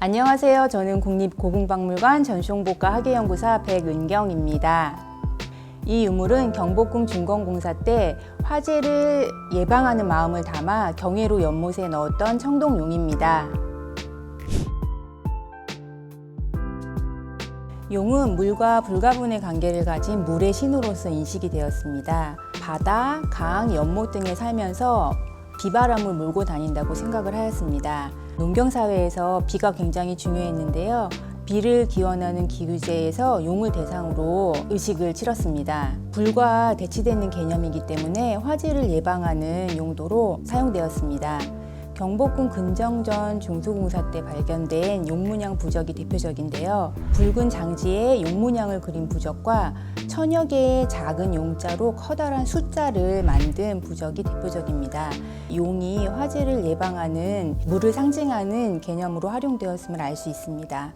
안녕하세요. 저는 국립고궁박물관 전시홍보과 학예연구사 백은경입니다. 이 유물은 경복궁 준건공사 때 화재를 예방하는 마음을 담아 경회로 연못에 넣었던 청동용입니다. 용은 물과 불가분의 관계를 가진 물의 신으로서 인식이 되었습니다. 바다, 강, 연못 등에 살면서 비바람을 몰고 다닌다고 생각을 하였습니다. 농경사회에서 비가 굉장히 중요했는데요. 비를 기원하는 기구제에서 용을 대상으로 의식을 치렀습니다. 불과 대치되는 개념이기 때문에 화재를 예방하는 용도로 사용되었습니다. 경복궁 근정전 중수공사 때 발견된 용문양 부적이 대표적인데요. 붉은 장지에 용문양을 그린 부적과 천여 개의 작은 용자로 커다란 숫자를 만든 부적이 대표적입니다. 용이 화재를 예방하는 물을 상징하는 개념으로 활용되었음을 알 수 있습니다.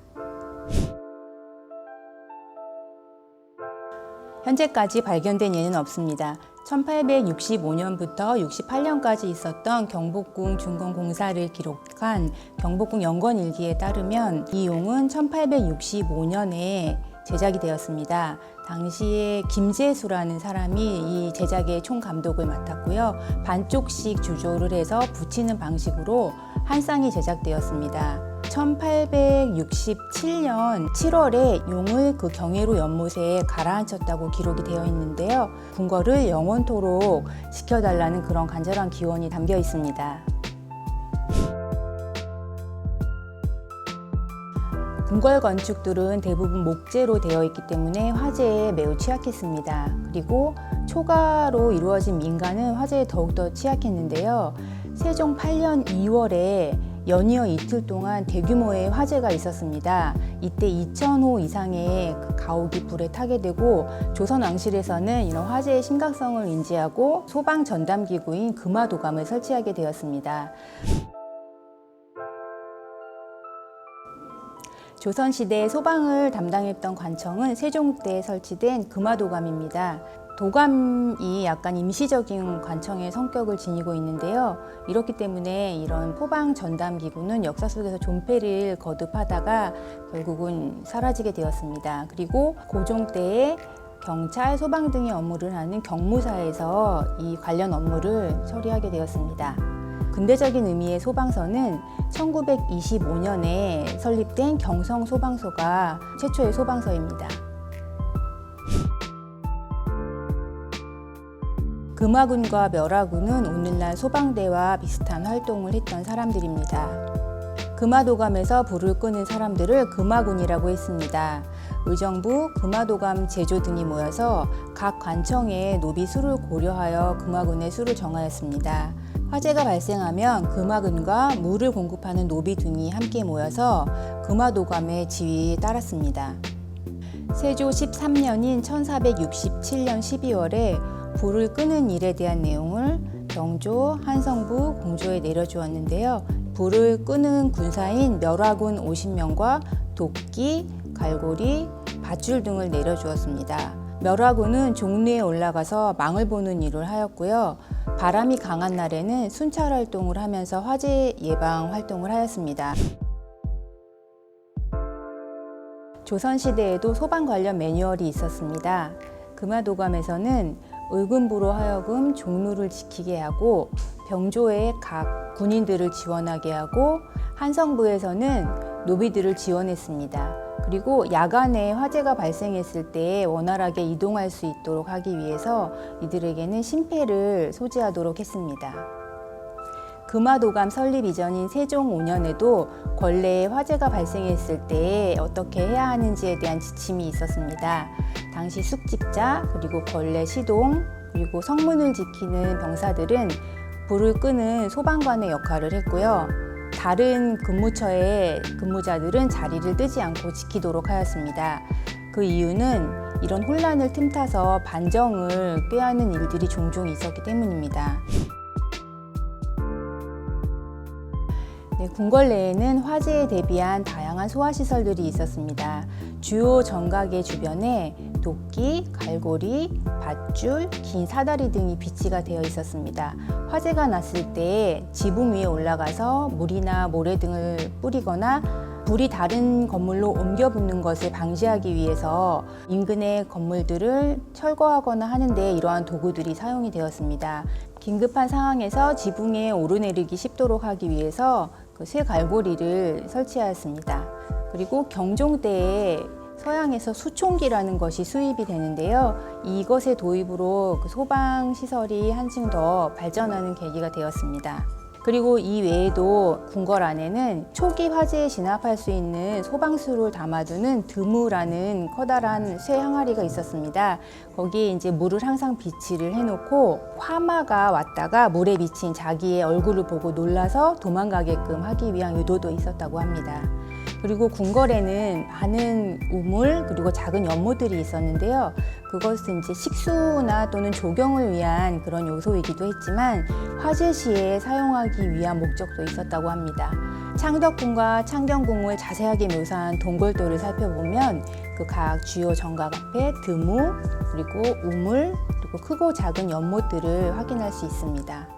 현재까지 발견된 예는 없습니다. 1865년부터 68년까지 있었던 경복궁 준건공사를 기록한 경복궁 연건일기에 따르면 이 용은 1865년에 제작이 되었습니다. 당시에 김재수라는 사람이 이 제작의 총감독을 맡았고요. 반쪽씩 주조를 해서 붙이는 방식으로 한 쌍이 제작되었습니다. 1867년 7월에 용을 그 경회로 연못에 가라앉혔다고 기록이 되어 있는데요. 궁궐을 영원토록 지켜달라는 그런 간절한 기원이 담겨 있습니다. 궁궐 건축들은 대부분 목재로 되어 있기 때문에 화재에 매우 취약했습니다. 그리고 초가로 이루어진 민가는 화재에 더욱더 취약했는데요. 세종 8년 2월에 연이어 이틀 동안 대규모의 화재가 있었습니다. 이때 2,000호 이상의 가옥이 불에 타게 되고 조선왕실에서는 이런 화재의 심각성을 인지하고 소방 전담기구인 금화도감을 설치하게 되었습니다. 조선시대 소방을 담당했던 관청은 세종 때 설치된 금화도감입니다. 도감이 약간 임시적인 관청의 성격을 지니고 있는데요. 이렇기 때문에 이런 소방 전담 기구는 역사 속에서 존폐를 거듭하다가 결국은 사라지게 되었습니다. 그리고 고종 때에 경찰, 소방 등의 업무를 하는 경무사에서 이 관련 업무를 처리하게 되었습니다. 근대적인 의미의 소방서는 1925년에 설립된 경성소방서가 최초의 소방서입니다. 금화군과 멸화군은 오늘날 소방대와 비슷한 활동을 했던 사람들입니다. 금화도감에서 불을 끄는 사람들을 금화군이라고 했습니다. 의정부, 금화도감 제조 등이 모여서 각 관청의 노비 수를 고려하여 금화군의 수를 정하였습니다. 화재가 발생하면 금화군과 물을 공급하는 노비 등이 함께 모여서 금화도감의 지휘에 따랐습니다. 세조 13년인 1467년 12월에 불을 끄는 일에 대한 내용을 경조, 한성부, 공조에 내려주었는데요. 불을 끄는 군사인 멸화군 50명과 도끼, 갈고리, 밧줄 등을 내려주었습니다. 멸화군은 종루에 올라가서 망을 보는 일을 하였고요. 바람이 강한 날에는 순찰 활동을 하면서 화재 예방 활동을 하였습니다. 조선시대에도 소방 관련 매뉴얼이 있었습니다. 금화도감에서는 의금부로 하여금 종루를 지키게 하고 병조에 각 군인들을 지원하게 하고 한성부에서는 노비들을 지원했습니다. 그리고 야간에 화재가 발생했을 때 원활하게 이동할 수 있도록 하기 위해서 이들에게는 심패를 소지하도록 했습니다. 금화도감 설립 이전인 세종 5년에도 권례에 화재가 발생했을 때 어떻게 해야 하는지에 대한 지침이 있었습니다. 당시 숙직자, 그리고 권례 시동, 그리고 성문을 지키는 병사들은 불을 끄는 소방관의 역할을 했고요. 다른 근무처의 근무자들은 자리를 뜨지 않고 지키도록 하였습니다. 그 이유는 이런 혼란을 틈타서 반정을 꾀하는 일들이 종종 있었기 때문입니다. 궁궐 내에는 화재에 대비한 다양한 소화시설들이 있었습니다. 주요 정각의 주변에 도끼, 갈고리, 밧줄, 긴 사다리 등이 비치가 되어 있었습니다. 화재가 났을 때 지붕 위에 올라가서 물이나 모래 등을 뿌리거나 불이 다른 건물로 옮겨 붙는 것을 방지하기 위해서 인근의 건물들을 철거하거나 하는데 이러한 도구들이 사용이 되었습니다. 긴급한 상황에서 지붕에 오르내리기 쉽도록 하기 위해서 그 쇠갈고리를 설치하였습니다. 그리고 경종대에 서양에서 수총기라는 것이 수입이 되는데요. 이것의 도입으로 그 소방 시설이 한층 더 발전하는 계기가 되었습니다. 그리고 이 외에도 궁궐 안에는 초기 화재에 진압할 수 있는 소방수를 담아두는 드무라는 커다란 쇠 항아리가 있었습니다. 거기에 이제 물을 항상 비치를 해놓고 화마가 왔다가 물에 비친 자기의 얼굴을 보고 놀라서 도망가게끔 하기 위한 의도도 있었다고 합니다. 그리고 궁궐에는 많은 우물 그리고 작은 연못들이 있었는데요. 그것은 이제 식수나 또는 조경을 위한 그런 요소이기도 했지만 화재 시에 사용하기 위한 목적도 있었다고 합니다. 창덕궁과 창경궁을 자세하게 묘사한 동굴도를 살펴보면 그 각 주요 정각 앞에 드무 그리고 우물 그리고 크고 작은 연못들을 확인할 수 있습니다.